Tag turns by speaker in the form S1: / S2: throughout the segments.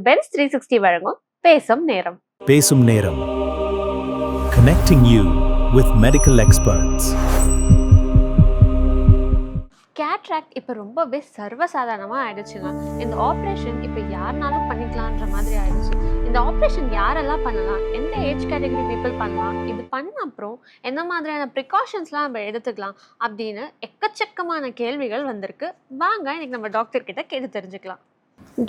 S1: Benz 360 வழங்கும் பேசும் நேரம்.
S2: பேசும் நேரம். Connecting you with medical experts.
S1: Cataract இப்போ ரொம்பவே சர்வசாதாரணமாக ஆயிடுச்சுங்க. இந்த ஆப்ரேஷன் இப்போ யாருனாலும் பண்ணிக்கலான்ற மாதிரி ஆயிடுச்சு. இந்த ஆப்ரேஷன் யாரெல்லாம் பண்ணலாம், எந்த ஏஜ் கேட்டகரி பீப்புள் பண்ணலாம், இது பண்ண அப்புறம் எந்த மாதிரியான ப்ரிகாஷன்ஸ்லாம் நம்ம எடுத்துக்கலாம் அப்படின்னு எக்கச்சக்கமான கேள்விகள் வந்திருக்கு. வாங்க இன்னைக்கு நம்ம டாக்டர் கிட்ட கேட்டு தெரிஞ்சுக்கலாம்.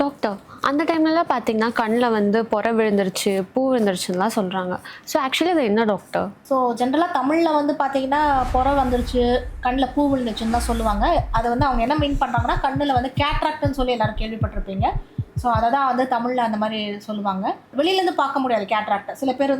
S1: டாக்டர், அந்த டைம்லலாம் பார்த்தீங்கன்னா கண்ணில் பொறை விழுந்துருச்சு, பூ விழுந்துருச்சுன்னெலாம் சொல்கிறாங்க. ஸோ ஆக்சுவலி அது என்ன டாக்டர்?
S3: ஸோ ஜென்ரலாக தமிழில் பார்த்தீங்கன்னா பொறை வந்துருச்சு, கண்ணில் பூ விழுந்துருச்சுன்னு தான் சொல்லுவாங்க. அதை அவங்க என்ன மீன் பண்ணுறாங்கன்னா கண்ணில் கேட்ராக்ட்னு சொல்லி எல்லோரும் கேள்விப்பட்டிருப்பீங்க. ஸோ அதை தான் தமிழில் அந்த மாதிரி சொல்லுவாங்க. வெளியிலேருந்து பார்க்க முடியாது கேட்ராக்ட். சில பேர்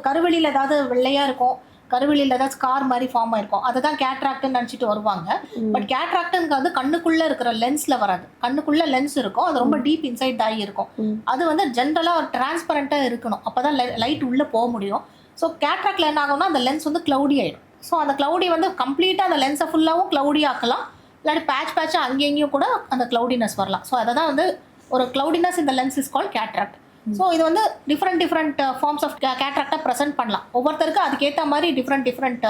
S3: கருவெளியில் ஏதாவது வெள்ளையாக இருக்கும், கருவெளியில் ஏதாவது ஸ்கார் மாதிரி ஃபார்ம் ஆயிருக்கும், அதை தான் கேட்ராக்ட்னு நினச்சிட்டு வருவாங்க. பட் கேட்ராக்ட்ங்கிறது கண்ணுக்குள்ளே இருக்கிற லென்ஸில் வராது. கண்ணுக்குள்ளே லென்ஸ் இருக்கும், அது ரொம்ப டீப் இன்சைட் ஆகி இருக்கும். அது ஜென்ரலாக ஒரு டிரான்ஸ்பரண்ட்டாக இருக்கணும், அப்போ தான் லைட் உள்ளே போக முடியும். ஸோ கேட்ராக்டில் என்ன ஆகும்னா அந்த லென்ஸ் க்ளவுடி ஆகிடும். ஸோ அந்த க்ளவுடி கம்ப்ளீட்டாக அந்த லென்ஸை ஃபுல்லாகவும் க்ளவுடி ஆக்கலாம், இல்லாட்டி பேட்சாக அங்கேயும் கூட அந்த க்ளவுடினஸ் வரலாம். ஸோ அதை தான் ஒரு க்ளவுடினஸ் இந்த lens is called cataract. So இது டிஃப்ரெண்ட் ஃபார்ம்ஸ் ஆஃப் கேட்ராக்டாக ப்ரெசென்ட் பண்ணலாம். ஒவ்வொருத்தருக்கும் அதுக்கேற்ற மாதிரி டிஃப்ரெண்ட்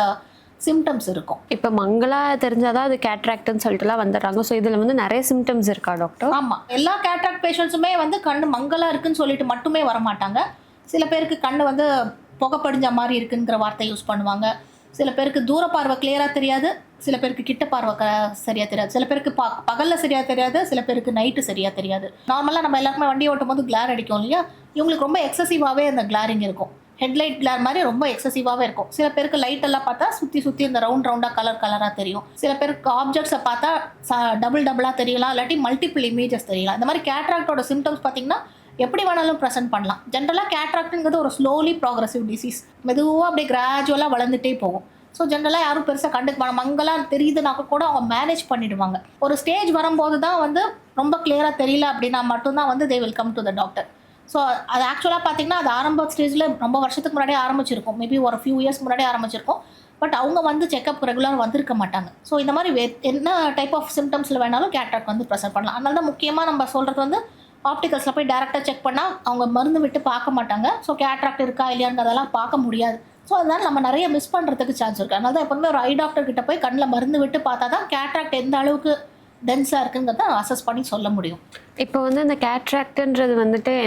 S3: சிம்டம்ஸ் இருக்கும்.
S1: இப்போ மங்களா தெரிஞ்சாதான் அது கேட்ராக்ட்னு சொல்லிட்டுலாம் வந்துடுறாங்க. ஸோ இதில் நிறைய சிம்டம்ஸ் இருக்கா டாக்டர்?
S3: ஆமாம், எல்லா கேட்ராக்ட் பேஷண்ட்ஸுமே கண்ணு மங்களா இருக்குன்னு சொல்லிட்டு மட்டுமே வரமாட்டாங்க. சில பேருக்கு கண்ணு புகைப்படிஞ்ச மாதிரி இருக்குங்கிற வார்த்தை யூஸ் பண்ணுவாங்க. சில பேருக்கு தூர பார்வை கிளியராக தெரியாது, சில பேருக்கு கிட்ட பார்வை சரியாக தெரியாது, சில பேருக்கு பகலில் சரியாக தெரியாது, சில பேருக்கு நைட்டு சரியாக தெரியாது. நார்மலாக நம்ம எல்லாருக்குமே வண்டி ஓட்டும் போது கிளார் அடிக்கும் இல்லையா, இவங்களுக்கு ரொம்ப எக்ஸசிவாகவே அந்த கிளாரிங் இருக்கும். ஹெட்லைட் கிளார் மாதிரி ரொம்ப எக்ஸசிவாகவே இருக்கும். சில பேருக்கு லைட் எல்லாம் பார்த்தா சுற்றி இந்த ரவுண்டாக கலராக தெரியும். சில பேருக்கு ஆப்ஜெக்ட்ஸை பார்த்தா டபுளாக தெரியலாம், இல்லாட்டி மல்டிபிள் இமேஜஸ் தெரியலாம். இந்த மாதிரி கேட்ராக்டோட சிம்டம்ஸ் பார்த்தீங்கன்னா எப்படி வேணாலும் ப்ரெசென்ட் பண்ணலாம். ஜென்ரலாக கேட்ராக்ட்ங்கிறது ஒரு ஸ்லோலி ப்ராக்ரஸிவ் டிசீஸ், மெதுவாக அப்படியே கிராஜுவலாக வளர்ந்துட்டே போகும். ஸோ ஜென்ரலாக யாரும் பெருசாக கண்டுக்க மங்களாக தெரியுதுனாக்க கூட அவங்க மேனேஜ் பண்ணிடுவாங்க. ஒரு ஸ்டேஜ் வரும்போது தான் ரொம்ப கிளியராக தெரியல அப்படின்னா மட்டும்தான் they will come to the doctor. So அது ஆக்சுவலாக பார்த்தீங்கன்னா அது ஆரம்ப ஸ்டேஜில் ரொம்ப வருஷத்துக்கு முன்னாடியே ஆரம்பிச்சிருக்கும், மேபி ஒரு ஃபியூ இயர்ஸ் முன்னாடியே ஆரம்பிச்சிருக்கும். பட் அவங்க செக்அப் ரெகுலராக வந்திருக்க மாட்டாங்க. ஸோ இந்த மாதிரி என்ன டைப் ஆஃப் சிம்டம்ஸில் வேணாலும் கேட்ராக்ட் ப்ரெசென்ட் பண்ணலாம். அதனால தான் முக்கியமாக நம்ம சொல்கிறது ஆப்டிகல்ஸில் போய் டேரெக்டாக செக் பண்ணால் அவங்க மருந்து விட்டு பார்க்க மாட்டாங்க. ஸோ கேட்ராக்ட் இருக்கா இல்லையாங்கிறதெல்லாம் பார்க்க முடியாது. ஸோ அதனால் நம்ம நிறைய மிஸ் பண்ணுறதுக்கு சான்ஸ் இருக்குது. அதனால தான் எப்போதுமே ஒரு ஐ டாக்டர் கிட்ட போய் கண்ணில் மருந்து விட்டு பார்த்தா தான் கேட்ராக்ட் எந்த அளவுக்கு டென்ஸாக இருக்குங்கிறத அசஸ் பண்ணி சொல்ல முடியும்.
S1: இப்போ இந்த கேட்ராக்ட்ன்றது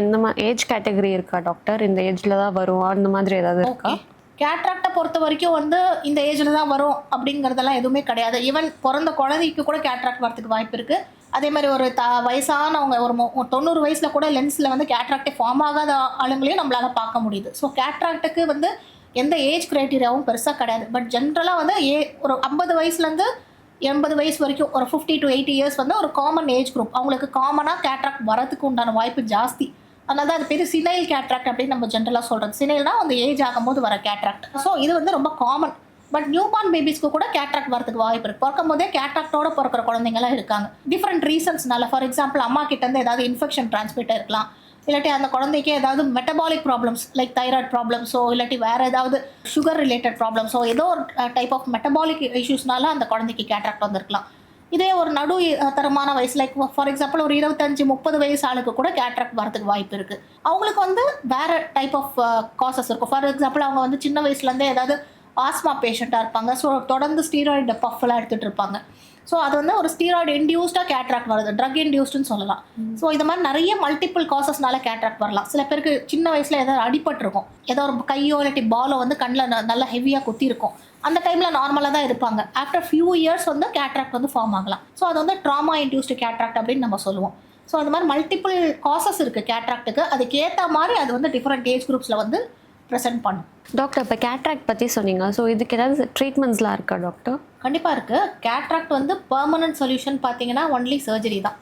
S1: எந்த ஏஜ் கேட்டகரி இருக்கா டாக்டர்? இந்த ஏஜில் தான் வரும் அந்த மாதிரி ஏதாவது இருக்கா?
S3: கேட்ராக்டை பொறுத்த வரைக்கும் இந்த ஏஜில் தான் வரும் அப்படிங்கிறதெல்லாம் எதுவுமே கிடையாது. ஈவன் பிறந்த குழந்தைக்கு கூட கேட்ராக்ட் வரதுக்கு வாய்ப்பு இருக்குது. அதே மாதிரி ஒரு வயசானவங்க ஒரு 90 வயசில் கூட லென்ஸில் கேட்ராக்டே ஃபார்ம் ஆகாத ஆளுங்களையும் நம்மளால் பார்க்க முடியுது. ஸோ கேட்ராக்டுக்கு எந்த ஏஜ் க்ரைட்டீரியாவும் பெருசாக கிடையாது. பட் ஜென்ரலாக ஒரு 50 வயசுலேருந்து 80 வயசு வரைக்கும் ஒரு 50 to 80 இயர்ஸ் ஒரு காமன் ஏஜ் குரூப். அவங்களுக்கு காமனாக கேட்ராக்ட் வரதுக்கு உண்டான வாய்ப்பு ஜாஸ்தி. அதனால தான் அது பேர் சினைல் கேட்ராக்ட் அப்படின்னு நம்ம ஜென்ரலாக சொல்கிறது. சினைல்னா ஏஜ் ஆகும்போது வர கேட்ராக்ட். ஸோ இது ரொம்ப காமன். பட் நியூ பார்ன் பேபிஸ்க்கு கூட கேட்ராக்ட் வரதுக்கு வாய்ப்பு இருக்குது. பிறக்கும் போதே கேட்ராக்டோட பிறக்கிற குழந்தைங்களாம் இருக்காங்க, டிஃப்ரெண்ட் ரீசன்ஸ்னால. ஃபார் எக்ஸாம்பிள் அம்மா கிட்டேருந்து ஏதாவது இன்ஃபெக்ஷன் டிரான்ஸ்மிட் இருக்கலாம், இல்லாட்டி அந்த குழந்தைக்கு ஏதாவது மெட்டபாலிக் ப்ராப்ளம்ஸ் லைக் தைராய்டு ப்ராப்ளம்ஸோ இல்லாட்டி வேறு ஏதாவது சுகர் ரிலேட்டட் ப்ராப்ளம்ஸோ ஏதோ ஒரு டைப் ஆஃப் மெட்டபாலிக் இஷ்யூஸ்னால அந்த குழந்தைக்கு கேட்ராக்ட் வந்திருக்கலாம். இதே ஒரு நடு தரமான வயசு லைக் ஃபார் எக்ஸாம்பிள் ஒரு 25-30 வயசு ஆளுக்கு கூட கேட்ராக்ட் வரதுக்கு வாய்ப்பு இருக்குது. அவங்களுக்கு வேறு டைப் ஆஃப் காசஸ் இருக்கும். ஃபார் எக்ஸாம்பிள் அவங்க சின்ன வயசுலேருந்தே ஏதாவது ஆஸ்மா பேஷண்ட்டாக இருப்பாங்க. ஸோ தொடர்ந்து ஸ்டீராய்டு பஃப்லாம் எடுத்துகிட்டு இருப்பாங்க. ஸோ அது ஒரு ஸ்டீராய்டு இன்டியூஸ்டாக கேட்ராக்ட் வருது, ட்ரக் இன்டியூஸ்டுன்னு சொல்லலாம். ஸோ இது மாதிரி நிறைய மல்டிபிள் காசஸ்னால கேட்ராக்ட் வரலாம். சில பேருக்கு சின்ன வயசில் ஏதாவது அடிபட்டிருக்கும், ஏதோ ஒரு கையோ இல்லாட்டி பாலோ கண்ணில் நல்லா ஹெவியாக குத்தி இருக்கும். அந்த டைமில் நார்மலாக தான் இருப்பாங்க. After few years cataract form ஆகலாம். ஸோ அது ட்ராமா இன்டியூஸ்டு கேட்ராக்ட் அப்படின்னு நம்ம சொல்லுவோம். ஸோ அது மாதிரி மல்டிபிள் காசஸ் இருக்குது கேட்ராக்டுக்கு. அதுக்கேற்ற மாதிரி அது டிஃப்ரெண்ட் ஏஜ் குரூப்ஸில் ப்ரெசென்ட் பண்ணும்.
S1: டாக்டர், இப்போ கேட்ராக்ட் பற்றி சொன்னீங்க. ஸோ இதுக்கு ஏதாவது ட்ரீட்மெண்ட்ஸ்லாம் இருக்கா டாக்டர்?
S3: கண்டிப்பாக இருக்குது. கேட்ராக்ட் பெர்மனன்ட் சொல்யூஷன் பார்த்தீங்கன்னா ஒன்லி சர்ஜரி தான்.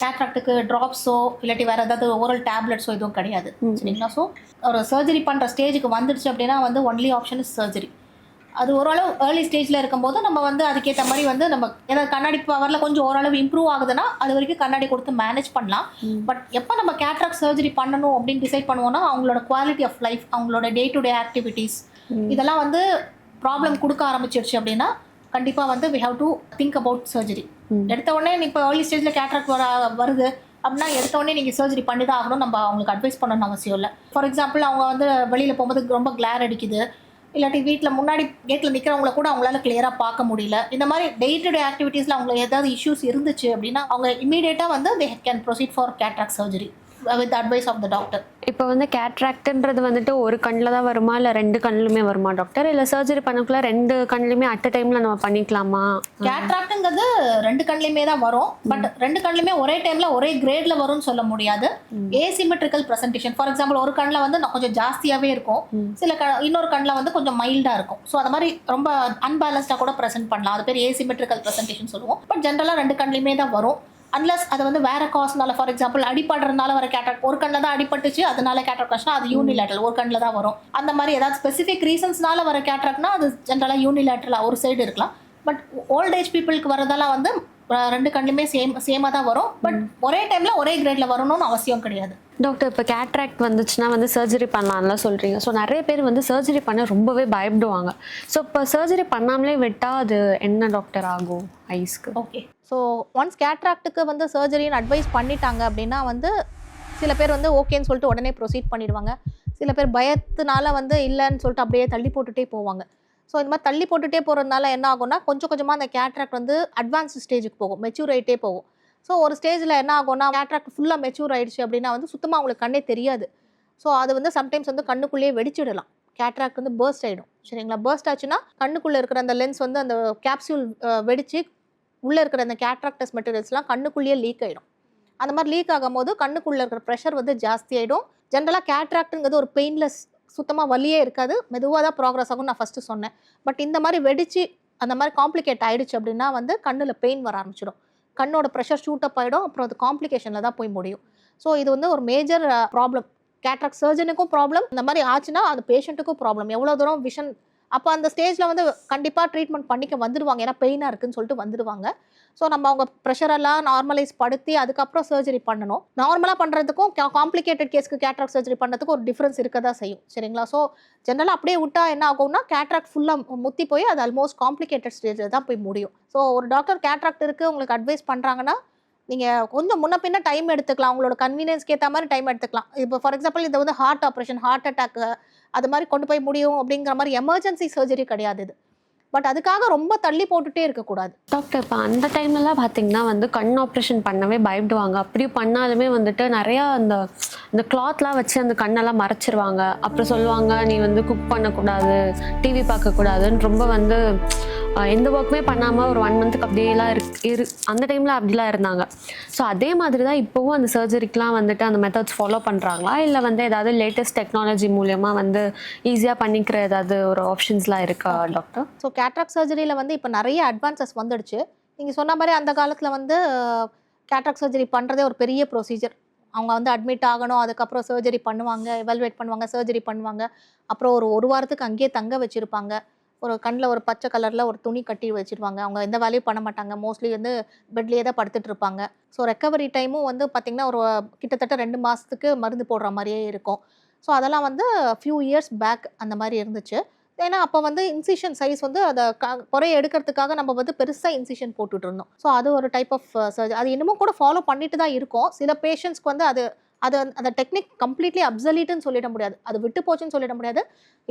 S3: கேட்ராக்டுக்கு ட்ராப்ஸோ இல்லாட்டி வேறு ஏதாவது ஓரல் டேப்லெட்ஸோ எதுவும் கிடையாது, சரிங்களா? ஸோ ஒரு சர்ஜரி பண்ணுற ஸ்டேஜுக்கு வந்துடுச்சு அப்படின்னா ஒன்லி ஆப்ஷன் இஸ் சர்ஜரி. அது ஓரளவு ஏர்லி ஸ்டேஜில் இருக்கும்போது நம்ம அதுக்கேற்ற மாதிரி நம்ம ஏதாவது கண்ணாடி பவரில் கொஞ்சம் ஓரளவு இம்ப்ரூவ் ஆகுதுன்னா அது வரைக்கும் கண்ணாடி கொடுத்து மேனேஜ் பண்ணலாம். பட் எப்போ நம்ம கேட்ராக்ட் சர்ஜரி பண்ணணும் அப்படின்னு டிசைட் பண்ணுவோம்னா அவங்களோட குவாலிட்டி ஆஃப் லைஃப், அவங்களோட டே டு டே ஆக்டிவிட்டீஸ் இதெல்லாம் ப்ராப்ளம் கொடுக்க ஆரம்பிச்சிருச்சு அப்படின்னா கண்டிப்பாக we have to think about surgery. எடுத்த உடனே இப்போ ஏர்லி ஸ்டேஜில் கேட்ராக்ட் வருது, அப்படின்னா எடுத்தோடனே நீங்கள் சர்ஜரி பண்ணி தான் ஆகணும், நம்ம அவங்களுக்கு அட்வைஸ் பண்ணணும்னு அவசியம் இல்லை. ஃபார் எக்ஸாம்பிள் அவங்க வந்து வெளியில் போகும்போது ரொம்ப கிளார் அடிக்குது, இல்லாட்டி வீட்டில் முன்னாடி கேட்டில் நிற்கிறவங்கள கூட அவங்களால கிளியராக பார்க்க முடியல, இந்த மாதிரி டே டு டே ஆக்டிவிட்டீஸில் அவங்களுக்கு ஏதாவது இஷ்யூஸ் இருந்துச்சு அப்படின்னா அவங்க இமீடியட்டாக வந்து they can proceed for cataract surgery with advice of the doctor.
S1: இப்போ வந்து கேட்ராக்ட்ன்றது வந்துட்டு ஒரு கண்ணில் தான் வருமா இல்லை 2 கண்ணுலுமே வருமா டாக்டர்? இல்லை சர்ஜரி பண்ணக்குள்ள 2 கண்ணுலையுமே அட் அ டைமில் நம்ம பண்ணிக்கலாமா?
S3: கேட்ராக்ட்ங்கிறது 2 கண்ணுலையுமே தான் வரும், பட் 2 கண்ணுலையுமே ஒரே டைமில் ஒரே கிரேடில் வரும்னு சொல்ல முடியாது. Asymmetrical presentation. ஃபார் எக்ஸாம்பிள் ஒரு கண்ணில் வந்து கொஞ்சம் ஜாஸ்தியாகவே இருக்கும், இன்னொரு கண்ணில் வந்து கொஞ்சம் மைல்டாக இருக்கும். ஸோ அந்த மாதிரி ரொம்ப அன்பேலன்ஸ்டாக கூட ப்ரெசென்ட் பண்ணலாம். அது பேர் ஏசிமெட்ரிக்கல் ப்ரெசன்டேஷன் சொல்லுவோம். பட் ஜென்ரலாக 2 கண்ணுலையுமே தான் வரும். அன்லஸ் அது வந்து வேற காஸ்னால, ஃபார் எக்ஸாம்பிள் அடிப்படுறதுனால வர கேட்ராக்ட், ஒரு கண்ணில் தான் அடிபட்டுச்சு அதனால கேட்ராக்ட் ஆச்சுன்னா அது யூனிலேட்ரல், ஒரு கண்ணில் தான் வரும். அந்த மாதிரி ஏதாவது ஸ்பெசிஃபிக் ரீசன்ஸ்னால வர கேட்ராக்ட்னா அது ஜென்ரலாக யூனிலேட்ரலாக ஒரு சைடு இருக்கலாம். பட் ஓல்ட் ஏஜ் பீப்புளுக்கு வரதெல்லாம் வந்து 2 கண்ணுலையுமே சேமாக தான் வரும். பட் ஒரே டைமில் ஒரே கிரேடில் வரணும்னு அவசியம் கிடையாது.
S1: டாக்டர், இப்போ கேட்ராக்ட் வந்துச்சுன்னா வந்து சர்ஜரி பண்ணலாம்லாம் சொல்கிறீங்க. ஸோ நிறைய பேர் வந்து சர்ஜரி பண்ண ரொம்பவே பயப்படுவாங்க. ஸோ இப்போ சர்ஜரி பண்ணாமலே விட்டால் அது என்ன டாக்டர் ஆகும் ஐஸ்க்கு?
S3: ஓகே, ஸோ ஒன்ஸ் கேட்ராக்ட்டுக்கு வந்து சர்ஜரின்னு அட்வைஸ் பண்ணிட்டாங்க அப்படின்னா வந்து சில பேர் வந்து ஓகேன்னு சொல்லிட்டு உடனே ப்ரொசீட் பண்ணிடுவாங்க. சில பேர் பயத்தினால வந்து இல்லைன்னு சொல்லிட்டு அப்படியே தள்ளி போட்டுகிட்டே போவாங்க. ஸோ இந்த மாதிரி தள்ளி போட்டுகிட்டே போகிறதுனால என்ன ஆகும்னா கொஞ்சம் கொஞ்சமாக அந்த கேட்ராக்ட் வந்து அட்வான்ஸ் ஸ்டேஜுக்கு போகும், மெச்சூர் ஆகிட்டே போகும். ஸோ ஒரு ஸ்டேஜில் என்ன ஆகும்னா கேட்ராக்ட் ஃபுல்லாக மெச்சூர் ஆகிடுச்சு அப்படின்னா வந்து சுத்தமாக அவங்களுக்கு கண்ணே தெரியாது. ஸோ அது வந்து சம்டைம்ஸ் வந்து கண்ணுக்குள்ளேயே வெடிச்சிடலாம். கேட்ராக்ட் வந்து பர்ஸ்ட் ஆகிடும். சரிங்களா? பர்ஸ்ட் ஆச்சுன்னா கண்ணுக்குள்ளே இருக்கிற அந்த லென்ஸ் வந்து அந்த கேப்சூல் வெடித்து உள்ளே இருக்கிற அந்த கேட்ராக்டஸ் மெட்டீரியல்ஸ்லாம் கண்ணுக்குள்ளேயே லீக் ஆகிடும். அந்த மாதிரி லீக் ஆகும்போது கண்ணுக்குள்ளே இருக்கிற ப்ரெஷர் வந்து ஜாஸ்தி ஆகிடும். ஜென்ரலாக கேட்ராக்ட்டுங்கிறது ஒரு பெயின்லெஸ், சுத்தமாக வலியே இருக்காது, மெதுவாக தான் ப்ராக்ரஸ் ஆகும் நான் ஃபஸ்ட்டு சொன்னேன். பட் இந்த மாதிரி வெடிச்சு அந்த மாதிரி காம்ப்ளிகேட் ஆகிடுச்சு அப்படின்னா வந்து கண்ணில் பெயின் வர ஆரம்பிச்சிடும், கண்ணோட ப்ரெஷர் ஷூட் அப் ஆகிடும், அப்புறம் அது காம்ப்ளிகேஷனில் தான் போய் முடியும். ஸோ இது வந்து ஒரு மேஜர் ப்ராப்ளம். கேட்ராக்ட் சர்ஜனுக்கும் ப்ராப்ளம், இந்த மாதிரி ஆச்சுன்னா அது பேஷண்ட்டுக்கும் ப்ராப்ளம். எவ்வளோ தூரம் விஷன் அப்போ அந்த ஸ்டேஜில் வந்து கண்டிப்பாக ட்ரீட்மெண்ட் பண்ணிக்க வந்துடுவாங்க, ஏன்னா பெயினாக இருக்குன்னு சொல்லிட்டு வந்துடுவாங்க. ஸோ நம்ம அவங்க ப்ரெஷரெல்லாம் நார்மலைஸ் படுத்தி அதுக்கப்புறம் சர்ஜரி பண்ணணும். நார்மலாக பண்ணுறதுக்கும் காம்ப்ளிகேட்டட் கேஸ்க்கு கேட்ராக்ட் சர்ஜரி பண்ணுறதுக்கும் ஒரு டிஃப்ரென்ஸ் இருக்க தான் செய்யும். சரிங்களா? ஸோ ஜென்ரலாக அப்படியே விட்டா என்ன ஆகும்னா கேட்ராக்ட் ஃபுல்லாக முத்தி போய் அது ஆல்மோஸ்ட் காம்ப்ளிகேட்டட் ஸ்டேஜில் தான் போய் முடியும். ஸோ ஒரு டாக்டர் கேட்ராக்ட் இருக்குது உங்களுக்கு அட்வைஸ் பண்ணுறாங்கன்னா நீங்கள் கொஞ்சம் முன்ன பின்ன டைம் எடுத்துக்கலாம், உங்களோட கன்வீனியன்ஸ்க்கு ஏற்ற மாதிரி டைம் எடுத்துக்கலாம். இப்போ ஃபார் எக்ஸாம்பிள் இது வந்து ஹார்ட் ஆப்ரேஷன், ஹார்ட் அட்டாக் அது மாதிரி கொண்டு போய் முடியும் அப்படிங்கிற மாதிரி எமர்ஜென்சி சர்ஜரி கிடையாது இது. பட் அதுக்காக ரொம்ப தள்ளி போட்டுகிட்டே இருக்கக்கூடாது.
S1: டாக்டர், இப்போ அந்த டைம்லலாம் பார்த்தீங்கன்னா வந்து கண் ஆப்ரேஷன் பண்ணவே பயப்படுவாங்க. அப்படி பண்ணாலுமே வந்துட்டு நிறையா இந்த கிளாத்லாம் வச்சு அந்த கண்ணெல்லாம் மறைச்சிருவாங்க. அப்புறம் சொல்லுவாங்க நீ வந்து குக் பண்ணக்கூடாது, டிவி பார்க்கக்கூடாதுன்னு ரொம்ப வந்து எந்த ஒர்க்குமே பண்ணாமல் ஒரு 1 மந்த்துக்கு அப்படியேலாம் அந்த டைமில் அப்படிலாம் இருந்தாங்க. ஸோ அதே மாதிரி தான் இப்போவும் அந்த சர்ஜரிக்கெலாம் வந்துட்டு அந்த மெத்தட்ஸ் ஃபாலோ பண்ணுறாங்களா, இல்லை வந்து ஏதாவது லேட்டஸ்ட் டெக்னாலஜி மூலியமாக வந்து ஈஸியாக பண்ணிக்கிற ஏதாவது ஒரு ஆப்ஷன்ஸ்லாம் இருக்கா டாக்டர்?
S3: ஸோ கேட்ராக்ட் சர்ஜரியில் வந்து இப்போ நிறைய அட்வான்சஸ் வந்துடுச்சு. நீங்கள் சொன்ன மாதிரி அந்த காலத்தில் வந்து கேட்ராக்ட் சர்ஜரி பண்ணுறதே ஒரு பெரிய ப்ரொசீஜர். அவங்க வந்து அட்மிட் ஆகணும், அதுக்கப்புறம் சர்ஜரி பண்ணுவாங்க, எவால்வேட் பண்ணுவாங்க, சர்ஜரி பண்ணுவாங்க, அப்புறம் ஒரு வாரத்துக்கு அங்கேயே தங்க வச்சுருப்பாங்க. ஒரு கண்ணில் ஒரு பச்சை கலரில் ஒரு துணி கட்டி வச்சுருவாங்க. அவங்க எந்த வேலையும் பண்ண மாட்டாங்க, மோஸ்ட்லி வந்து பெட்லேயே தான் படுத்துட்டு இருப்பாங்க. ஸோ ரெக்கவரி டைமும் வந்து பார்த்திங்கன்னா ஒரு கிட்டத்தட்ட 2 மாதத்துக்கு மருந்து போடுற மாதிரியே இருக்கும். ஸோ அதெல்லாம் வந்து ஃபியூ இயர்ஸ் பேக் அந்த மாதிரி இருந்துச்சு. ஏன்னா அப்போ வந்து இன்சிஷன் சைஸ் வந்து அதை குறைய எடுக்கிறதுக்காக நம்ம வந்து பெருசாக இன்சிஷன் போட்டுட்டு இருந்தோம். ஸோ அது ஒரு டைப் ஆஃப் சர்ஜரி. அது இன்னமும் கூட ஃபாலோ பண்ணிட்டு தான் இருக்கும். சில பேஷண்ட்ஸ்க்கு வந்து அந்த டெக்னிக் கம்ப்ளீட்லி அப்சல்யூட்னு சொல்லிட முடியாது, அது விட்டு போச்சுன்னு சொல்லிட முடியாது.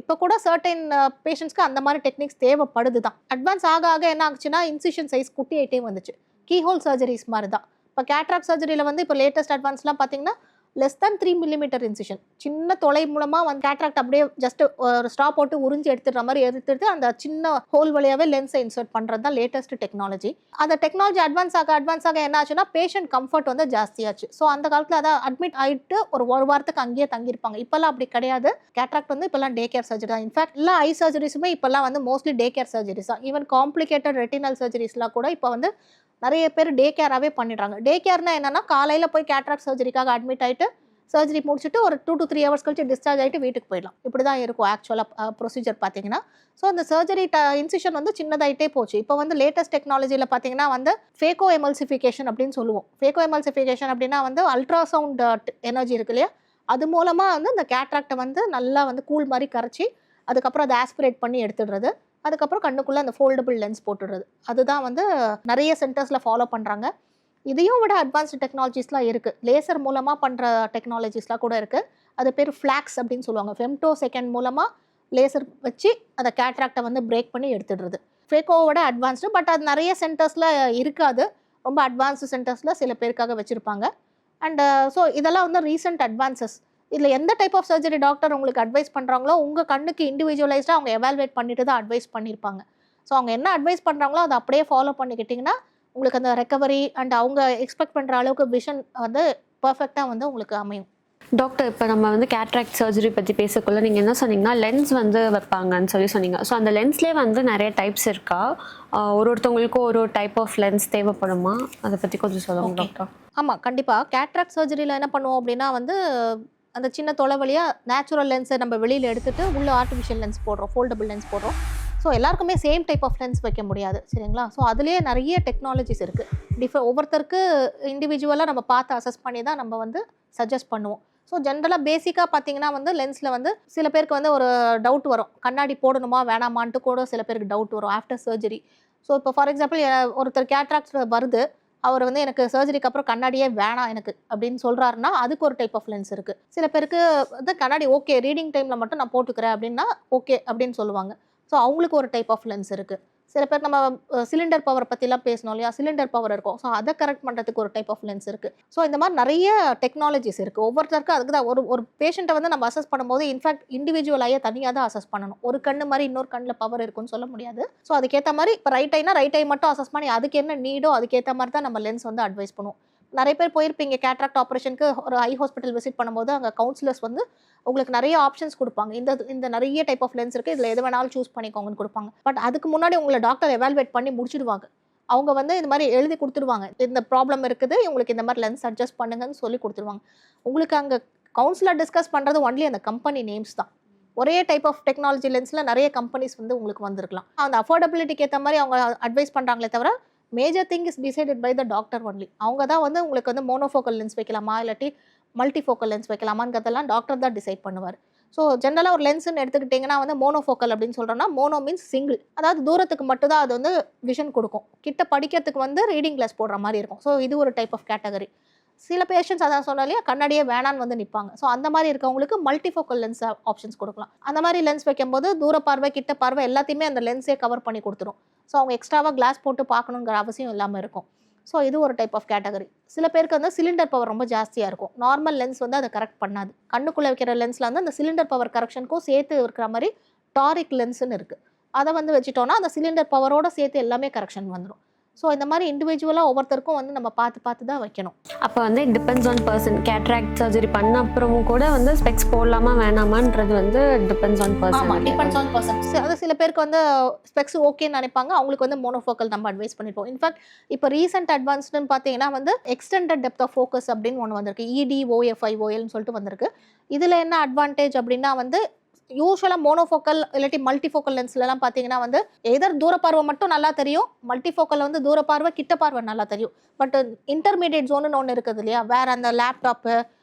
S3: இப்போ கூட சர்டைன் பேஷண்ட்ஸ்க்கு அந்த மாதிரி டெக்னிக்ஸ் தேவைப்படுது தான். அட்வான்ஸ் ஆக ஆக என்ன ஆச்சுன்னா இன்சிஷன் சைஸ் குட்டி ஆகிட்டே வந்துச்சு. கீஹோல் சர்ஜரிஸ் மாதிரி தான். இப்போ கேட்ராக்ட் சர்ஜரியில் வந்து இப்போ லேட்டஸ்ட் அட்வான்ஸ்லாம் பார்த்தீங்கன்னா லெஸ் தேன் 3 மில்லிமீட்டர் இன்சிஷன், சின்ன தொலை மூலமாக வந்து கேட்ராக்ட் அப்படியே ஜஸ்ட் ஒரு ஸ்ட்ரா போட்டு உறிஞ்சி எடுத்துடுற மாதிரி எடுத்துட்டு அந்த சின்ன ஹோல் வழியாகவே லென்ஸை இன்சர்ட் பண்ணுறது தான் லேட்டஸ்ட் டெக்னாலஜி. அந்த டெக்னாலஜி அட்வான்ஸ் ஆக என்ன ஆச்சுன்னா பேஷண்ட் கம்ஃபர்ட் வந்து ஜாஸ்தியாச்சு. ஸோ அந்த காலத்தில் அதை அட்மிட் ஆகிட்டு ஒரு வாரத்துக்கு அங்கேயே தங்கியிருப்பாங்க. இப்போல்லாம் அப்படி கிடையாது. கேட்ராக்ட் வந்து இப்போல்லாம் டே கேர் சர்ஜரி தான். இன்ஃபேக்ட் எல்லா ஐ சர்ஜரிஸுமே இப்போல்லாம் வந்து மோஸ்ட்லி டே கேர் சர்ஜரிஸ் தான். ஈவன் காம்ப்ளிகேட்டட் ரெட்டினல் சர்ஜரிஸ்லாம் கூட இப்போ வந்து நிறைய பேர் டே கேராகவே பண்ணிடுறாங்க. டே கேர்னா என்னன்னா காலையில் போய் கேட்ராக்ட் சர்ஜரிக்காக அட்மிட் ஆகிட்டு சர்ஜரி முடிச்சுட்டு ஒரு 2 to 3 hours கழிச்சு டிஸ்சார்ஜ் ஆகிட்டு வீட்டுக்கு போயிடலாம். இப்படி தான் இருக்கும் ஆக்சுவலாக ப்ரொசீஜர் பார்த்தீங்கன்னா. ஸோ அந்த சர்ஜரி இன்சிஷன் வந்து சின்னதாகிட்டே போச்சு. இப்போ வந்து லேட்டஸ்ட் டெக்னாலஜியில் பார்த்தீங்கன்னா வந்து ஃபேக்கோ எமல்சிஃபிகேஷன் அப்படின்னு சொல்லுவோம். ஃபேக்கோ எமல்சிஃபிகேஷன் அப்படின்னா வந்து அல்ட்ராசவுண்ட் எனர்ஜி இருக்கு இல்லையா, அது மூலமாக வந்து இந்த கேட்ராக்டை வந்து நல்லா வந்து கூல் மாதிரி கரைச்சி அதுக்கப்புறம் அதை ஆஸ்பிரேட் பண்ணி எடுத்துடுறது, அதுக்கப்புறம் கண்ணுக்குள்ளே அந்த ஃபோல்டபுள் லென்ஸ் போட்டுடுறது. அதுதான் வந்து நிறைய சென்டர்ஸில் ஃபாலோ பண்ணுறாங்க. இதையும் விட அட்வான்ஸ்டு டெக்னாலஜிஸ்லாம் இருக்குது. லேசர் மூலமாக பண்ணுற டெக்னாலஜிஸ்லாம் கூட இருக்குது. அது பேர் ஃப்ளாக்ஸ் அப்படின்னு சொல்லுவாங்க. ஃபெம்டோ செகண்ட் மூலமாக லேசர் வச்சு அந்த கேட்ராக்டை வந்து பிரேக் பண்ணி எடுத்துடுறது. ஃபேக்கோவோட அட்வான்ஸ்டு, பட் அது நிறைய சென்டர்ஸில் இருக்காது. ரொம்ப அட்வான்ஸ்டு சென்டர்ஸில் சில பேருக்காக வச்சுருப்பாங்க. அண்ட் ஸோ இதெல்லாம் வந்து ரீசெண்ட் அட்வான்சஸ். இதில் எந்த டைப் ஆஃப் சர்ஜரி டாக்டர் உங்களுக்கு அட்வைஸ் பண்ணுறாங்களோ உங்கள் கண்ணுக்கு இண்டிவிஜுவலைஸ்டாக அவங்க எவால்வேட் பண்ணிட்டு தான் அட்வைஸ் பண்ணியிருப்பாங்க. ஸோ அவங்க என்ன அட்வைஸ் பண்ணுறாங்களோ அதை அப்படியே ஃபாலோ பண்ணிக்கிட்டிங்கன்னா உங்களுக்கு அந்த ரெக்கவரி அண்ட் அவங்க எக்ஸ்பெக்ட் பண்ணுற அளவுக்கு விஷன் வந்து பர்ஃபெக்டாக வந்து உங்களுக்கு அமையும்.
S1: டாக்டர், இப்போ நம்ம வந்து கேட்ராக்ட் சர்ஜரி பற்றி பேசக்குள்ள நீங்கள் என்ன சொன்னீங்கன்னா லென்ஸ் வந்து வைப்பாங்கன்னு சொன்னீங்க. ஸோ அந்த லென்ஸ்லேயே வந்து நிறைய டைப்ஸ் இருக்கா? ஒருத்தவங்களுக்கும் ஒரு டைப் ஆஃப் லென்ஸ் தேவைப்படுமா? அதை பற்றி கொஞ்சம் சொல்லுங்கள் டாக்டர்.
S3: ஆமாம், கண்டிப்பாக. கேட்ராக்ட் சர்ஜரியில் என்ன பண்ணுவோம் அப்படின்னா வந்து அந்த சின்ன தொலை வழியாக நேச்சுரல் லென்ஸை நம்ம வெளியில் எடுத்துகிட்டு உள்ள ஆர்டிஃபிஷியல் லென்ஸ் போடுறோம், ஃபோல்டபுள் லென்ஸ் போடுறோம். ஸோ எல்லாருக்குமே சேம் டைப் ஆஃப் லென்ஸ் வைக்க முடியாது, சரிங்களா? ஸோ அதுலேயே நிறைய டெக்னாலஜிஸ் இருக்குது. ஒவ்வொருத்தருக்கு இண்டிவிஜுவலாக நம்ம பார்த்து அசஸ் பண்ணி தான் நம்ம வந்து சஜஸ்ட் பண்ணுவோம். ஸோ ஜென்ரலாக பேசிக்காக பார்த்தீங்கன்னா வந்து லென்ஸில் வந்து சில பேருக்கு வந்து ஒரு டவுட் வரும், கண்ணாடி போடணுமா வேணாமான்ட்டு கூட சில பேருக்கு டவுட் வரும் ஆஃப்டர் சர்ஜரி. ஸோ இப்போ ஃபார் எக்ஸாம்பிள் ஒருத்தர் கேட்ராக்ட் வருது, அவர் வந்து எனக்கு சர்ஜரிக்கு அப்புறம் கண்ணாடியே வேணாம் எனக்கு அப்படின்னு சொல்கிறாருன்னா அதுக்கு ஒரு டைப் ஆஃப் லென்ஸ் இருக்குது. சில பேருக்கு வந்து கண்ணாடி ஓகே, ரீடிங் டைமில் மட்டும் நான் போட்டுக்கிறேன் அப்படின்னா ஓகே அப்படின்னு சொல்லுவாங்க. ஸோ அவங்களுக்கு ஒரு டைப் ஆஃப் லென்ஸ் இருக்குது. சில பேர் நம்ம சிலிண்டர் பவர் பற்றிலாம் பேசணும் இல்லையா, சிலிண்டர் பவர் இருக்கும். ஸோ அதை கரெக்ட் பண்ணுறதுக்கு ஒரு டைப் ஆஃப் லென்ஸ் இருக்குது. ஸோ இந்த மாதிரி நிறைய டெக்னாலஜிஸ் இருக்குது. ஒவ்வொருத்தருக்கும் அதுக்கு தான் ஒரு பேஷண்ட்டை வந்து நம்ம அசஸ் பண்ணும்போது இன்ஃபேக்ட் இண்டிவிஜுவலாக தனியாக தான் அசஸ் பண்ணணும். ஒரு கண்ணு மாதிரி இன்னொரு கண்ணில் பவர் இருக்குன்னு சொல்ல முடியாது. ஸோ அதுக்கேற்ற மாதிரி இப்போ ரைட் ஐ மட்டும் அசஸ் பண்ணி அதுக்கு என்ன நீடோ அதுக்கேற்ற மாதிரி தான் நம்ம லென்ஸ் வந்து அட்வைஸ் பண்ணுவோம். நிறைய பேர் போயிருப்பீங்க கேட்ராக்ட் ஆப்ரேஷனுக்கு, ஒரு ஐ ஹாஸ்பிட்டல் விசிட் பண்ணும்போது அங்கே கவுன்சிலர்ஸ் வந்து உங்களுக்கு நிறைய ஆப்ஷன்ஸ் கொடுப்பாங்க. இந்த நிறைய டைப் ஆஃப் லென்ஸ் இருக்குது, இதில் எது வேணாலும் சூஸ் பண்ணிக்கோங்கன்னு கொடுப்பாங்க. பட் அதுக்கு முன்னாடி உங்களை டாக்டர் எவால்வேட் பண்ணி முடிச்சிடுவாங்க. அவங்க வந்து இந்த மாதிரி எழுதி கொடுத்துருவாங்க, இந்த ப்ராப்ளம் இருக்குது, உங்களுக்கு இந்த மாதிரி லென்ஸ் அட்ஜஸ்ட் பண்ணுங்கன்னு சொல்லி கொடுத்துருவாங்க. உங்களுக்கு அங்கே கவுன்சிலர் டிஸ்கஸ் பண்ணுறது ஒன்லி அந்த கம்பெனி நேம்ஸ் தான். ஒரே டைப் ஆஃப் டெக்னாலஜி லென்ஸில் நிறைய கம்பெனிஸ் வந்து உங்களுக்கு வந்திருக்கலாம். அந்த அஃபோர்டபிலிட்டிக்கு ஏற்ற மாதிரி அவங்க அட்வைஸ் பண்ணுறாங்களே தவிர major thing is decided by the doctor only. அவங்க தான் வந்து உங்களுக்கு வந்து மோனோஃபோக்கல் லென்ஸ் வைக்கலாமா இல்லாட்டி மல்டிஃபோக்கல் லென்ஸ் வைக்கலாமாங்கிறதெல்லாம் டாக்டர் தான் டிசைட் பண்ணுவார். ஸோ ஜென்ரலாக ஒரு லென்ஸ்ன்னு எடுத்துக்கிட்டிங்கன்னா வந்து மோனோஃபோக்கல் அப்படின்னு சொல்கிறோன்னா மோனோ மீன்ஸ் சிங்கிள், அதாவது தூரத்துக்கு மட்டும் தான் அது வந்து விஷன் கொடுக்கும். கிட்ட படிக்கிறதுக்கு வந்து ரீடிங் கிளாஸ் போடுற மாதிரி இருக்கும். ஸோ இது ஒரு டைப் ஆஃப் கேட்டகரி. சில பேஷண்ட்ஸ் அதான் சொன்னாலே கண்ணாடியே வேணான்னு வந்து நிற்பாங்க. ஸோ அந்த மாதிரி இருக்கவங்களுக்கு மல்டிஃபோக்கல் லென்ஸ் ஆப்ஷன்ஸ் கொடுக்கலாம். அந்த மாதிரி லென்ஸ் வைக்கும்போது தூர பார்வை கிட்ட பார்வை எல்லாத்தையுமே அந்த லென்ஸே கவர் பண்ணி கொடுத்துரும். ஸோ அவங்க எக்ஸ்ட்ராவாக கிளாஸ் போட்டு பார்க்கணுங்கிற அவசியம் இல்லாமல் இருக்கும். ஸோ இது ஒரு டைப் ஆஃப் கேட்டகரி. சில பேருக்கு வந்து சிலிண்டர் பவர் ரொம்ப ஜாஸ்தியாக இருக்கும். நார்மல் லென்ஸ் வந்து அதை கரெக்ட் பண்ணாது. கண்ணுக்குள்ளே வைக்கிற லென்ஸில் வந்து அந்த சிலிண்டர் பவர் கரெக்ஷனுக்கும் சேர்த்து இருக்கிற மாதிரி டாரிக் லென்ஸ்ன்னு இருக்குது. அதை வந்து வச்சுட்டோன்னா அந்த சிலிண்டர் பவரோட சேர்த்து எல்லாமே கரெக்ஷன் வந்துடும். ஸோ இந்த மாதிரி இண்டிவிஜுவலாக ஒவ்வொருத்தருக்கும் வந்து நம்ம பார்த்து தான் வைக்கணும்.
S1: அப்போ வந்து it depends on person. Cataract surgery பண்ண அப்புறமும் கூட வந்து ஸ்பெக்ஸ் போடலாமா வேணாமான்றது வந்து டிபெண்ட்ஸ் ஆன் பர்சன்.
S3: ஆமாம், டிபெண்ட்ஸ் ஆன் பர்சன். அது சில பேருக்கு வந்து ஸ்பெக்ஸ் ஓகேன்னு நினைப்பாங்க, அவங்களுக்கு வந்து மோனோஃபோக்கல் நம்ம அட்வைஸ் பண்ணிப்போம். இன்ஃபேக்ட் இப்போ ரீசெண்ட் அட்வான்ஸ்டுன்னு பார்த்தீங்கன்னா வந்து எக்ஸ்டெண்டட் டெப்த் ஆஃப் ஃபோக்கஸ் அப்படின்னு ஒன்று வந்திருக்கு. EDOFIOLன்னு சொல்லிட்டு வந்திருக்கு. இதில் என்ன அட்வான்டேஜ் அப்படின்னா வந்து யூஸ்வலாக மோனோஃபோக்கல் இல்லாட்டி மல்டிஃபோக்கல் லென்ஸ்லாம் பார்த்தீங்கன்னா வந்து எதர் தூரப்பார்வை மட்டும் நல்லா தெரியும், மல்டிஃபோக்கல் வந்து தூரப்பார்வை கிட்ட பார்வை நல்லா தெரியும். பட் இன்டர்மீடியட் ஜோனுன்னு ஒன்று இருக்குது இல்லையா, வேறு அந்த லேப்டாப்பு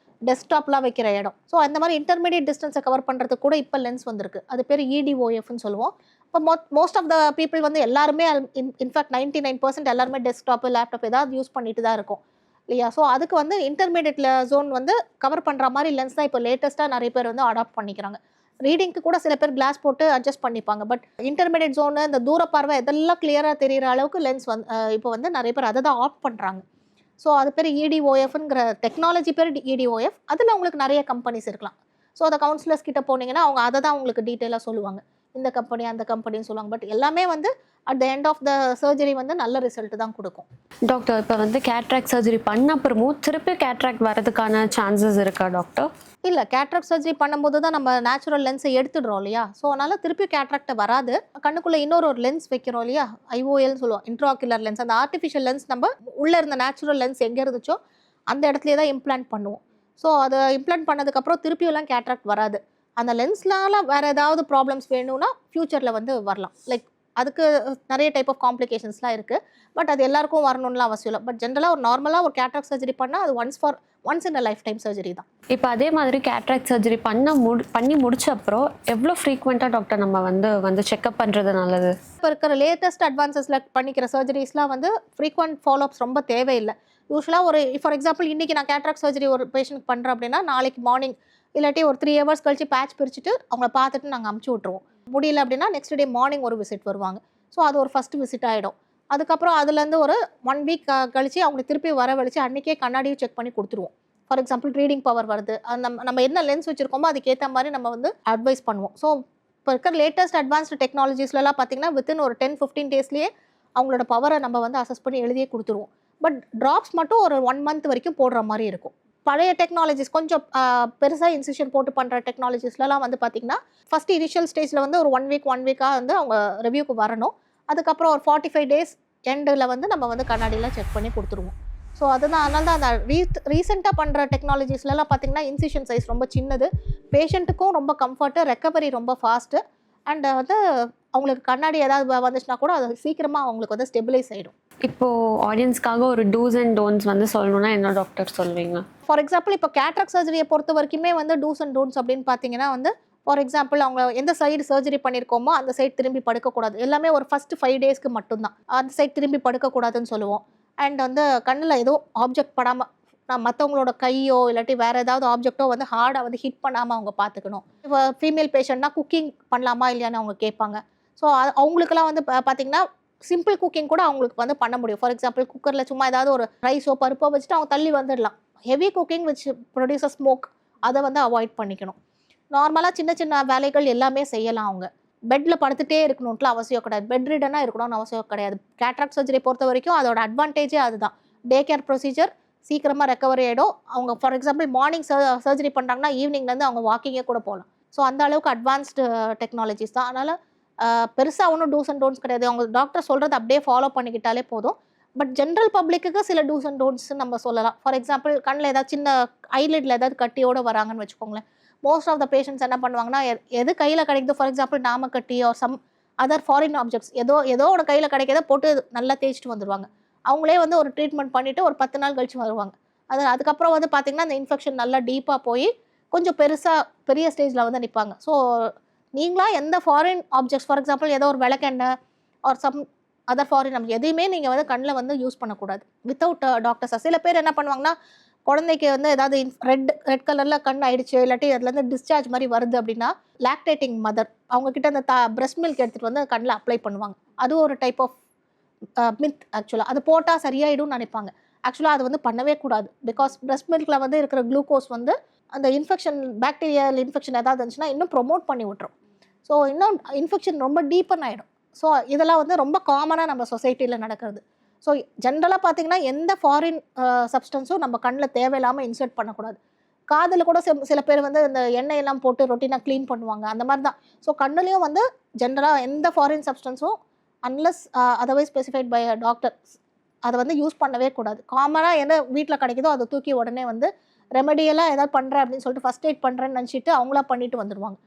S3: டெஸ்க்டாப்லாம் வைக்கிற இடம். ஸோ அந்த மாதிரி இன்டர்மீடியட் டிஸ்டன்ஸை கவர் பண்ணுறதுக்கு கூட இப்போ லென்ஸ் வந்திருக்கு. அது பேர் EDOFன்னு சொல்லுவோம். இப்போ மோஸ்ட் ஆஃப் த பீப்புள் வந்து எல்லாருமே இன்ஃபேக்ட் 99% எல்லாருமே டெஸ்க்டாப்பு லேப்டாப் ஏதாவது யூஸ் பண்ணிட்டு தான் இருக்கும் இல்லையா. ஸோ அதுக்கு வந்து இன்டர்மீடியட் ஜோன் வந்து கவர் பண்ணுற மாதிரி லென்ஸ் தான் இப்போ லேட்டஸ்ட்டாக நிறைய பேர் வந்து அடாப்ட் பண்ணிக்கிறாங்க. ரீடிங்க்கு கூட சில பேர் கிளாஸ் போட்டு அட்ஜஸ்ட் பண்ணிப்பாங்க. பட் இன்டர்மீடியட் ஜோனு இந்த தூர பார்வை இதெல்லாம் கிளியராக தெரிகிற அளவுக்கு லென்ஸ் இப்போ வந்து நிறைய பேர் அதை தான் ஆப்ட் பண்ணுறாங்க. ஸோ அது பேர் EDOFங்கிற டெக்னாலஜி பேர் EDOF. அதில் உங்களுக்கு நிறைய கம்பெனிஸ் இருக்கலாம். ஸோ அந்த கவுன்சிலர்ஸ் கிட்ட போனீங்கன்னா அவங்க அதை தான் உங்களுக்கு டீட்டெயிலாக சொல்லுவாங்க, இந்த கம்பெனி அந்த கம்பெனின்னு சொல்லுவாங்க. பட் எல்லாமே வந்து at the end of the surgery வந்து நல்ல ரிசல்ட் தான் கொடுக்கும்.
S1: டாக்டர், இப்போ வந்து கேட்ராக்ட் சர்ஜரி பண்ண அப்புறமும் திருப்பி கேட்ராக்ட் வரதுக்கான சான்சஸ் இருக்கா டாக்டர்?
S3: இல்லை, கேட்ராக்ட் சர்ஜரி பண்ணும்போது தான் நம்ம நேச்சுரல் லென்ஸை எடுத்துடுறோம் இல்லையா. ஸோ அதனால் திருப்பி கேட்ராக்டை வராது. கண்ணுக்குள்ளே இன்னொரு லென்ஸ் வைக்கிறோம் இல்லையா, IOLன்னு சொல்லுவோம், இன்ட்ராகுலர் லென்ஸ். அந்த ஆர்டிஃபிஷியல் லென்ஸ் நம்ம உள்ளே இருந்த நேச்சுரல் லென்ஸ் எங்கே இருந்துச்சோ அந்த இடத்துலேயே தான் இம்ப்ளான்ட் பண்ணுவோம். ஸோ அதை இம்ப்ளான்ட் பண்ணதுக்கப்புறம் திருப்பியெல்லாம் கேட்ராக்ட் வராது. அந்த லென்ஸ்னால வேறு ஏதாவது ப்ராப்ளம்ஸ் வேணும்னா ஃப்யூச்சரில் வந்து வரலாம். லைக் அதுக்கு நிறைய டைப் ஆஃப் காம்ப்ளிகேஷன்ஸ்லாம் இருக்குது. பட் அது எல்லாருக்கும் வரணும்லாம் அவசியம் இல்லை. பட் ஜென்ரலாக ஒரு நார்மலாக ஒரு கேட்ராக்ட் சர்ஜரி பண்ணால் அது once in a life time surgery தான்.
S1: இப்போ அதே மாதிரி கேட்ராக்ட் சர்ஜரி பண்ணி முடிச்ச அப்புறம் எவ்வளோ ஃப்ரீக்வெண்ட்டாக டாக்டர் நம்ம வந்து செக்அப் பண்ணுறது நல்லது?
S3: இப்போ இருக்கிற லேட்டஸ்ட் அட்வான்சஸில் பண்ணிக்கிற சர்ஜரிஸ்லாம் வந்து ஃப்ரீக்வெண்ட் ஃபாலோஅப்ஸ் ரொம்ப தேவையில்லை. யூஸ்வலாக ஒரு ஃபார் எக்ஸாம்பிள் இன்றைக்கி நான் கேட்ராக்ட் சர்ஜரி ஒரு பேஷண்ட் பண்ணுறேன் அப்படின்னா நாளைக்கு மார்னிங் இல்லாட்டி ஒரு 3 hours கழிச்சு பேட்ச் பிரிச்சுட்டு அவங்கள பார்த்துட்டு நாங்கள் அமுச்சு விட்ருவோம். முடியல அப்படின்னா நெக்ஸ்ட் டே மார்னிங் ஒரு விசிட் வருவாங்க. ஸோ அது ஒரு ஃபஸ்ட்டு விசிட் ஆகிடும். அதுக்கப்புறம் அதுலேருந்து ஒரு 1 week கழிச்சு அவங்களை திருப்பி வரவழைச்சு அன்றைக்கே கண்ணாடியும் செக் பண்ணி கொடுத்துருவோம். ஃபார் எக்ஸாம்பிள் ரீடிங் பவர் வருது, நம்ம என்ன லென்ஸ் வச்சுருக்கோமோ அதுக்கேற்ற மாதிரி நம்ம வந்து அட்வைஸ் பண்ணுவோம். ஸோ இப்போ இருக்கிற லேட்டஸ்ட் அட்வான்ஸ்டு டெக்னாலஜிஸ்லாம் பார்த்தீங்கன்னா வித்தின் ஒரு 10-15 daysலேயே அவங்களோட பவரை நம்ம வந்து அசஸ் பண்ணி எழுதியே கொடுத்துருவோம். பட் ட்ராப்ஸ் மட்டும் ஒரு 1 month வரைக்கும் போடுற மாதிரி இருக்கும். பழைய டெக்னாலஜிஸ் கொஞ்சம் பெருசாக இன்சிஷன் போட்டு பண்ணுற டெக்னாலஜிஸ்லாம் வந்து பார்த்திங்கன்னா ஃபஸ்ட்டு இனிஷியல் ஸ்டேஜில் வந்து ஒரு 1 week வந்து அவங்க ரிவ்யூக்கு வரணும். அதுக்கப்புறம் ஒரு 45 days எண்டில் வந்து நம்ம வந்து கண்ணாடியில் செக் பண்ணி கொடுத்துருவோம். ஸோ அதுதான் அதனால தான் அந்த ரீசெண்டாக பண்ணுற டெக்னாலஜிஸ்லாம் பார்த்திங்கன்னா இன்சிஷன் சைஸ் ரொம்ப சின்னது, பேஷண்ட்டுக்கும் ரொம்ப கம்ஃபர்ட்டு, ரெக்கவரி ரொம்ப ஃபாஸ்ட்டு, அண்ட் வந்து அவங்களுக்கு கண்ணாடி ஏதாவது வந்துச்சுன்னா கூட அது சீக்கிரமாக அவங்களுக்கு வந்து ஸ்டெபிலைஸ் ஆகிடும்.
S1: இப்போது ஆடியன்ஸ்க்காக ஒரு டூஸ் அண்ட் டோன்ட்ஸ் வந்து சொல்லணும்னா என்ன டாக்டர் சொல்வீங்க?
S3: ஃபார் எக்ஸாம்பிள் இப்போ கேட்ராக்ட் சர்ஜரியை பொறுத்த வரைக்குமே வந்து டூஸ் அண்ட் டோன்ட்ஸ் அப்படின்னு பார்த்தீங்கன்னா வந்து ஃபார் எக்ஸாம்பிள் அவங்க எந்த சைடு சர்ஜரி பண்ணியிருக்கோமோ அந்த சைடு திரும்பி படுக்கக்கூடாது. எல்லாமே ஒரு ஃபஸ்ட்டு 5 daysக்கு மட்டும்தான் அந்த சைடு திரும்பி படுக்கக்கூடாதுன்னு சொல்லுவோம். அண்ட் வந்து கண்ணில் ஏதோ ஆப்ஜெக்ட் படாமல் மற்றவங்களோட கையோ இல்லாட்டி வேறு ஏதாவது ஆப்ஜெக்டோ வந்து ஹார்டாக வந்து ஹிட் பண்ணாமல் அவங்க பார்த்துக்கணும். இப்போ ஃபீமேல் பேஷண்ட்னா குக்கிங் பண்ணலாமா இல்லையான்னு அவங்க கேட்பாங்க. ஸோ அவங்களுக்குலாம் வந்து பார்த்தீங்கன்னா சிம்பிள் குக்கிங் கூட அவங்களுக்கு வந்து பண்ண முடியும். ஃபார் எக்ஸாம்பிள் குக்கரில் சும்மா ஏதாவது ஒரு ரைஸோ பருப்போ வச்சுட்டு அவங்க தள்ளி வந்துடலாம். Heavy cooking which producer smoke அதை வந்து அவாய்ட் பண்ணிக்கணும். நார்மலாக சின்ன சின்ன வேலைகள் எல்லாமே செய்யலாம். அவங்க பெட்டில் படுத்துகிட்டே இருக்கணும்ட்டு அவசியம் கிடையாது, பெட் ரிடனாக இருக்கணும்னு அவசியம் கிடையாது. கேட்ராக்ட் சர்ஜரி பொறுத்த வரைக்கும் அதோட அட்வான்டேஜே அதுதான். டே கேர் ப்ரொசீஜர் சீக்கிரமாக ரெக்கவரி ஆகிடும். அவங்க ஃபார் எக்ஸாம்பிள் மார்னிங் சர்ஜரி பண்ணுறாங்கன்னா ஈவினிங்லேருந்து அவங்க வாக்கிங்கே கூட போகலாம். ஸோ அந்த அளவுக்கு அட்வான்ஸ்டு டெக்னாலஜிஸ் தான். அதனால் பெருசாக ஒன்றும் டூஸ் அண்ட் டோன்ட்ஸ் கிடையாது. அவங்க டாக்டர் சொல்கிறது அப்படியே ஃபாலோ பண்ணிக்கிட்டாலே போதும். பட் ஜென்ரல் பப்ளிக்கு சில டூஸ் அண்ட் டோன்ட்ஸ் நம்ம சொல்லலாம். ஃபார் எக்ஸாம்பிள் கண்ணில் ஏதாவது சின்ன ஐலிட்ல ஏதாவது கட்டியோடு வராங்கன்னு வச்சுக்கோங்களேன். மோஸ்ட் ஆஃப் த பேஷண்ட்ஸ் என்ன பண்ணுவாங்கன்னா எது கையில் கிடைக்குது, ஃபார் எக்ஸாம்பிள் நாமக்கட்டி or some other foreign objects ஏதோ ஒரு கையில் கிடைக்கிறத போட்டு நல்லா தேய்ச்சிட்டு வந்துடுவாங்க. அவங்களே வந்து ஒரு ட்ரீட்மெண்ட் பண்ணிவிட்டு ஒரு 10 நாள் கழிச்சு வருவாங்க. அதுக்கப்புறம் வந்து பார்த்திங்கன்னா அந்த இன்ஃபெக்ஷன் நல்லா டீப்பாக போய் கொஞ்சம் பெரிய ஸ்டேஜில் வந்து நிற்பாங்க. ஸோ நீங்களாக எந்த ஃபாரின் ஆப்ஜெக்ட்ஸ் ஃபார் எக்ஸாம்பிள் ஏதோ ஒரு விளக்கெண்ணெய் or some other foreign object எதையுமே நீங்கள் வந்து கண்ணில் வந்து யூஸ் பண்ணக்கூடாது வித்தவுட் டாக்டர்ஸாக. சில பேர் என்ன பண்ணுவாங்கன்னா குழந்தைக்கு வந்து ஏதாவது ரெட் கலரில் கண் ஆயிடுச்சு இல்லாட்டி அதுலேருந்து டிஸ்சார்ஜ் மாதிரி வருது அப்படின்னா லாக்டேட்டிங் மதர் அவங்கக்கிட்ட அந்த பிரஸ்ட் மில்க் எடுத்துகிட்டு வந்து கண்ணில் அப்ளை பண்ணுவாங்க. அது ஒரு டைப் ஆஃப் மித். ஆக்சுவலாக அது போட்டால் சரியாயிடும்னு நினைப்பாங்க. ஆக்சுவலாக அது வந்து பண்ணவே கூடாது. பிகாஸ் பிரஸ்ட் மில்கில் வந்து இருக்கிற குளுக்கோஸ் வந்து அந்த இன்ஃபெக்ஷன் பாக்டீரியல் இன்ஃபெக்ஷன் ஏதாவது இருந்துச்சுன்னா இன்னும் ப்ரொமோட் பண்ணி விட்டுரும். ஸோ இன்னும் இன்ஃபெக்ஷன் ரொம்ப டீப்பன் ஆகிடும். ஸோ இதெல்லாம் வந்து ரொம்ப காமனாக நம்ம சொசைட்டியில் நடக்கிறது. ஸோ ஜென்ரலாக பார்த்தீங்கன்னா எந்த ஃபாரின் சப்ஸ்டன்ஸும் நம்ம கண்ணில் தேவையில்லாமல் இன்சர்ட் பண்ணக்கூடாது. காதில் கூட சில பேர் வந்து இந்த எண்ணெயெல்லாம் போட்டு ரொட்டீனாக க்ளீன் பண்ணுவாங்க, அந்த மாதிரி தான். ஸோ கண்ணுலேயும் வந்து ஜென்ரலாக எந்த ஃபாரின் சப்ஸ்டன்ஸும் unless otherwise specified by doctor அதை வந்து யூஸ் பண்ணவே கூடாது. காமனாக என்ன வீட்டில் கிடைக்குதோ அதை தூக்கி உடனே வந்து ரெமெடியெல்லாம் ஏதாவது பண்ணுறேன் அப்படின்னு சொல்லிட்டு ஃபஸ்ட் எய்ட் பண்ணுறேன்னு நினச்சிட்டு அவங்களா பண்ணிட்டு வந்துடுவாங்க.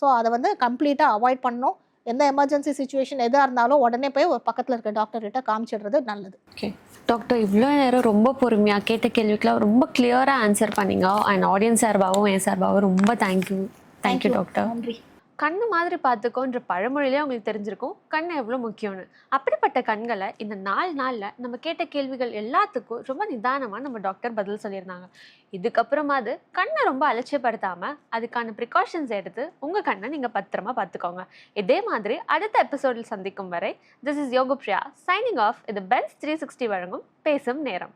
S3: ஸோ அதை வந்து கம்ப்ளீட்டாக அவாய்ட் பண்ணணும். எந்த எமர்ஜென்சி சுச்சுவேஷன் எதாக இருந்தாலும் உடனே போய் ஒரு பக்கத்தில் இருக்க டாக்டர்கிட்ட காமிச்சிடுறது நல்லது.
S1: ஓகே டாக்டர், இவ்வளோ நேரம் ரொம்ப பொறுமையாக கேட்ட கேள்விக்கெலாம் ரொம்ப கிளியராக ஆன்சர் பண்ணீங்க. அண்ட் ஆடியன்ஸ் சார்பாகவும் என் சார்பாகவும் ரொம்ப தேங்க்யூ டாக்டர்.
S3: நன்றி.
S1: கண்ணு மாதிரி பார்த்துக்கோன்ற பழமொழியிலே உங்களுக்கு தெரிஞ்சிருக்கும் கண் எவ்வளோ முக்கியம்னு. அப்படிப்பட்ட கண்களை இந்த 4 நாளில் நம்ம கேட்ட கேள்விகள் எல்லாத்துக்கும் ரொம்ப நிதானமாக நம்ம டாக்டர் பதில் சொல்லியிருந்தாங்க. இதுக்கப்புறமாவது கண்ணை ரொம்ப அலட்சியப்படுத்தாமல் அதுக்கான ப்ரிகாஷன்ஸ் எடுத்து உங்கள் கண்ணை நீங்கள் பத்திரமா பார்த்துக்கோங்க. இதே மாதிரி அடுத்த எபிசோடில் சந்திக்கும் வரை திஸ் இஸ் யோகப்ரியா சைனிங் ஆஃப். இது பென்ஸ் 360 வழங்கும் பேசும் நேரம்.